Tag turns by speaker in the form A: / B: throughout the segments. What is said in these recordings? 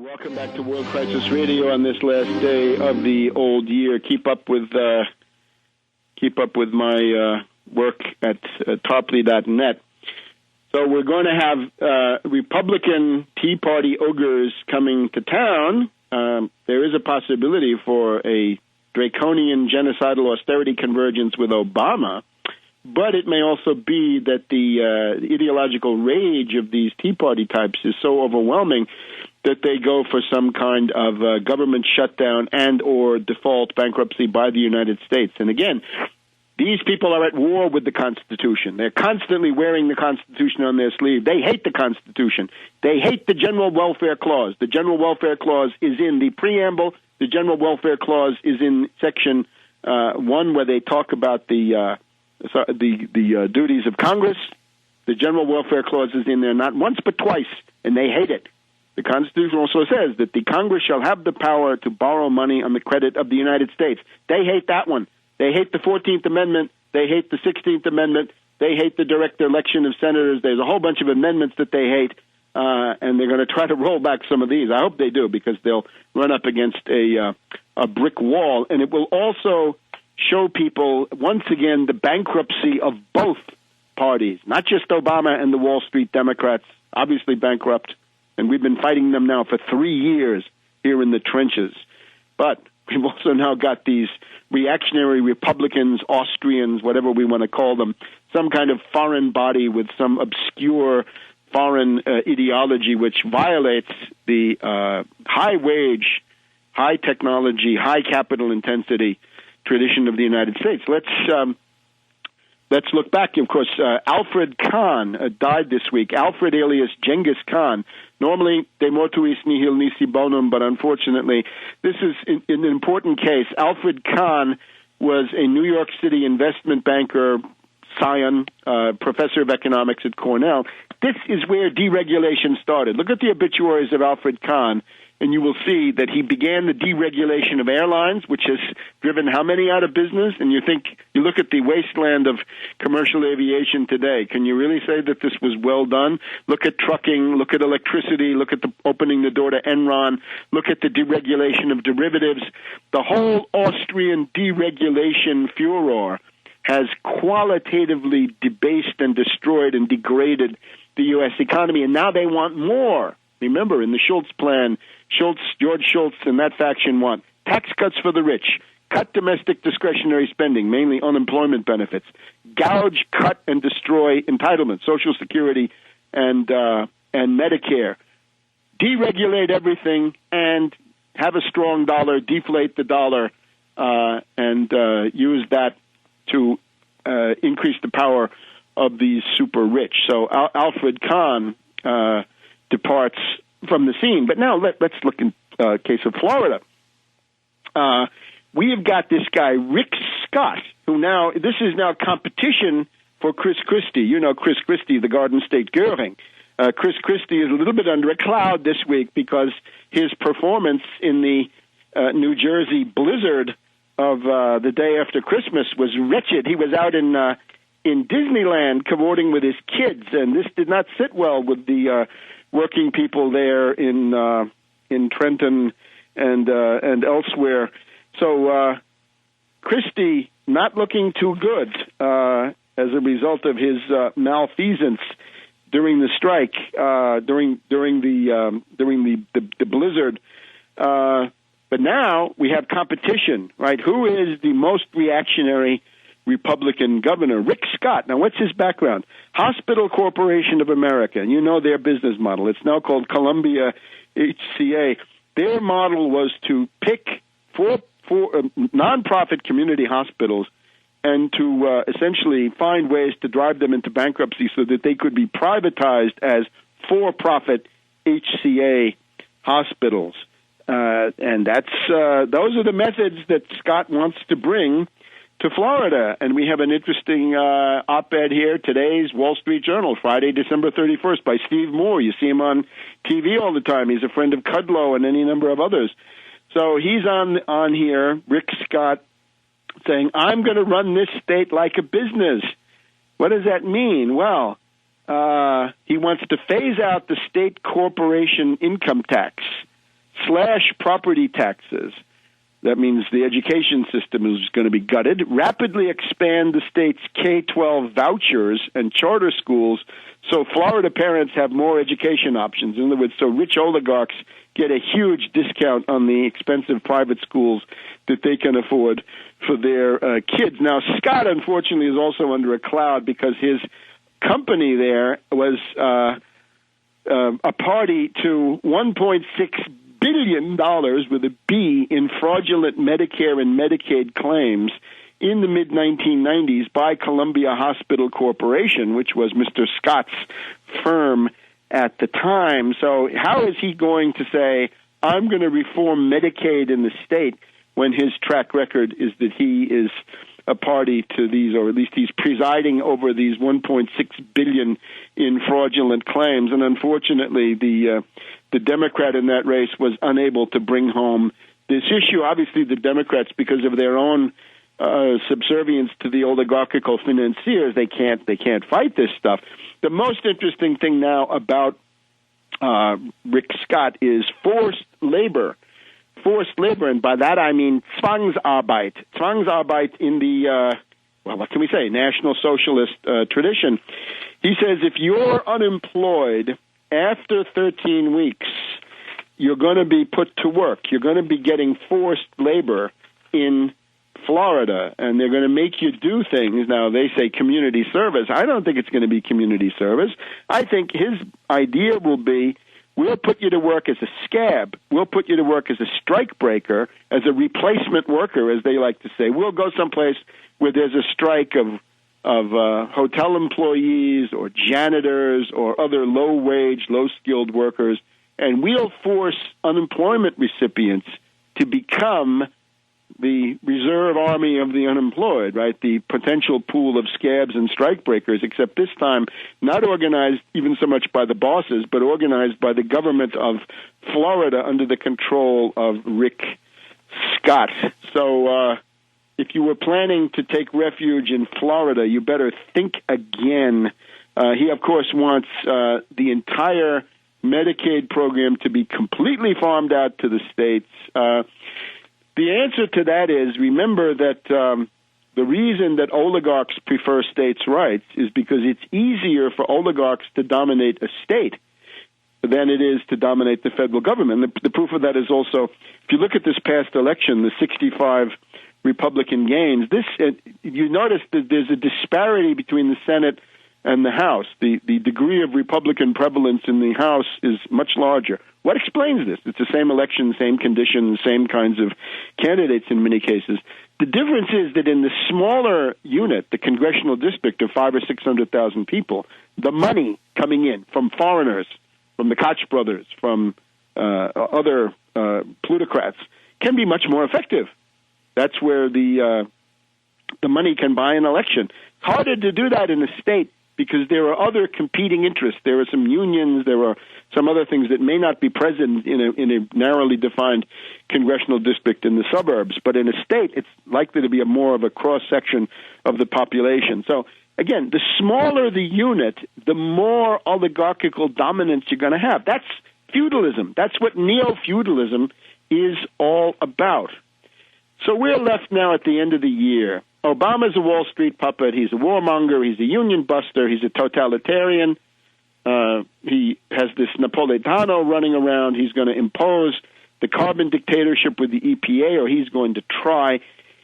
A: Welcome back to World Crisis Radio on this last day of the old year. Keep up with my work at tarpley.net. So we're going to have Republican Tea Party ogres coming to town. There is a possibility for a draconian genocidal austerity convergence with Obama, but it may also be that the ideological rage of these Tea Party types is so overwhelming that they go for some kind of government shutdown and or default bankruptcy by the United States. And again, these people are at war with the Constitution. They're constantly wearing the Constitution on their sleeve. They hate the Constitution. They hate the General Welfare Clause. The General Welfare Clause is in the preamble. The General Welfare Clause is in Section 1, where they talk about the duties of Congress. The General Welfare Clause is in there not once but twice, and they hate it. The Constitution also says that the Congress shall have the power to borrow money on the credit of the United States. They hate that one. They hate the 14th Amendment. They hate the 16th Amendment. They hate the direct election of senators. There's a whole bunch of amendments that they hate, and they're going to try to roll back some of these. I hope they do, because they'll run up against a brick wall. And it will also show people, once again, the bankruptcy of both parties, not just Obama and the Wall Street Democrats, obviously bankrupt. And we've been fighting them now for 3 years here in the trenches. But we've also now got these reactionary Republicans, Austrians, whatever we want to call them, some kind of foreign body with some obscure foreign ideology which violates the high wage, high technology, high capital intensity tradition of the United States. Let's look back. Of course, Alfred Kahn died this week. Alfred alias Genghis Khan. Normally, de mortuis nihil nisi bonum, but unfortunately, this is an important case. Alfred Kahn was a New York City investment banker, scion, professor of economics at Cornell. This is where deregulation started. Look at the obituaries of Alfred Kahn, and you will see that he began the deregulation of airlines, which has driven how many out of business? And you look at the wasteland of commercial aviation today. Can you really say that this was well done? Look at trucking, look at electricity, look at opening the door to Enron, look at the deregulation of derivatives. The whole Austrian deregulation furor has qualitatively debased and destroyed and degraded the U.S. economy, and now they want more. Remember, in the Schultz plan, George Shultz and that faction want tax cuts for the rich, cut domestic discretionary spending, mainly unemployment benefits, gouge, cut, and destroy entitlements, Social Security and Medicare, deregulate everything, and have a strong dollar, deflate the dollar, and use that to increase the power of these super rich. So Alfred Kahn departs from the scene. But now let's look in case of Florida. We have got this guy, Rick Scott, who this is now competition for Chris Christie. You know Chris Christie, the Garden State Goering. Chris Christie is a little bit under a cloud this week because his performance in the New Jersey blizzard of the day after Christmas was wretched. He was out in Disneyland cavorting with his kids, and this did not sit well with the working people there in Trenton and elsewhere. So Christie not looking too good as a result of his malfeasance during the strike, during the blizzard. But now we have competition, right? Who is the most reactionary Republican governor? Rick Scott. Now, what's his background? Hospital Corporation of America. And you know their business model. It's now called Columbia HCA. Their model was to pick four nonprofit community hospitals and to essentially find ways to drive them into bankruptcy so that they could be privatized as for-profit HCA hospitals. And those are the methods that Scott wants to bring to Florida. And we have an interesting op-ed here, today's Wall Street Journal, Friday, December 31st, by Steve Moore. You see him on TV all the time. He's a friend of Kudlow and any number of others. So he's on here, Rick Scott, saying, I'm going to run this state like a business. What does that mean? Well, he wants to phase out the state corporation income tax. slash property taxes. That means the education system is going to be gutted. Rapidly expand the state's K-12 vouchers and charter schools so Florida parents have more education options. In other words, so rich oligarchs get a huge discount on the expensive private schools that they can afford for their kids. Now, Scott, unfortunately, is also under a cloud because his company there was a party to $1.6 billion with a B in fraudulent Medicare and Medicaid claims in the mid-1990s by Columbia Hospital Corporation, which was Mr. Scott's firm at the time. So how is he going to say, I'm going to reform Medicaid in the state when his track record is that he is a party to these, or at least he's presiding over these $1.6 billion in fraudulent claims? And unfortunately, the Democrat in that race was unable to bring home this issue. Obviously, the Democrats, because of their own subservience to the oligarchical financiers, they can't fight this stuff. The most interesting thing now about Rick Scott is forced labor, and by that I mean Zwangsarbeit. Zwangsarbeit in the what can we say, National Socialist tradition. He says if you're unemployed after 13 weeks, you're going to be put to work. You're going to be getting forced labor in Florida, and they're going to make you do things. Now, they say community service. I don't think it's going to be community service. I think his idea will be, we'll put you to work as a scab. We'll put you to work as a strike breaker, as a replacement worker, as they like to say. We'll go someplace where there's a strike of hotel employees or janitors or other low-wage, low-skilled workers, and we'll force unemployment recipients to become the reserve army of the unemployed, right? The potential pool of scabs and strikebreakers, except this time not organized even so much by the bosses, but organized by the government of Florida under the control of Rick Scott. So if you were planning to take refuge in Florida, you better think again. He, of course, wants the entire Medicaid program to be completely farmed out to the states. The answer to that is, remember that the reason that oligarchs prefer states' rights is because it's easier for oligarchs to dominate a state than it is to dominate the federal government. The proof of that is also, if you look at this past election, the 65 Republican gains, you notice that there's a disparity between the Senate and the House. The degree of Republican prevalence in the House is much larger. What explains this? It's the same election, same conditions, same kinds of candidates in many cases. The difference is that in the smaller unit, the congressional district of 500,000 or 600,000 people, the money coming in from foreigners, from the Koch brothers, from other plutocrats, can be much more effective. That's where the money can buy an election. It's harder to do that in a state because there are other competing interests. There are some unions, there are some other things that may not be present in a narrowly defined congressional district in the suburbs. But in a state, it's likely to be more of a cross-section of the population. So, again, the smaller the unit, the more oligarchical dominance you're going to have. That's feudalism. That's what neo-feudalism is all about. So we're left now at the end of the year. Obama's a Wall Street puppet. He's a warmonger. He's a union buster. He's a totalitarian. He has this Napolitano running around. He's going to impose the carbon dictatorship with the EPA, or he's going to try.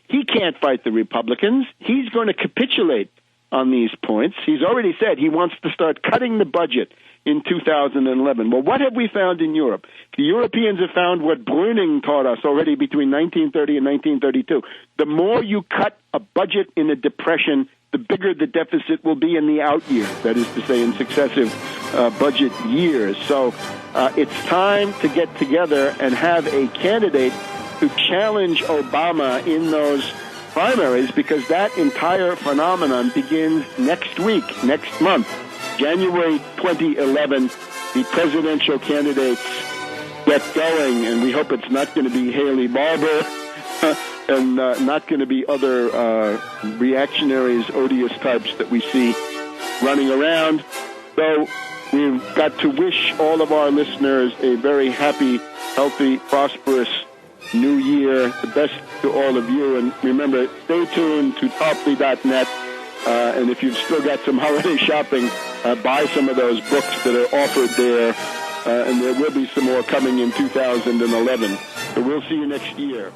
A: He can't fight the Republicans. He's going to capitulate on these points. He's already said he wants to start cutting the budget in 2011. Well, what have we found in Europe? The Europeans have found what Brüning taught us already between 1930 and 1932. The more you cut a budget in a depression, the bigger the deficit will be in the out years, that is to say, in successive budget years. So it's time to get together and have a candidate to challenge Obama in those primaries, because that entire phenomenon begins next week, next month. January 2011, the presidential candidates get going, and we hope it's not going to be Haley Barbour and not going to be other reactionaries, odious types that we see running around. So we've got to wish all of our listeners a very happy healthy, prosperous new year. The best to all of you. And remember, stay tuned to Tarpley.net. And if you've still got some holiday shopping, buy some of those books that are offered there. And there will be some more coming in 2011. So we'll see you next year.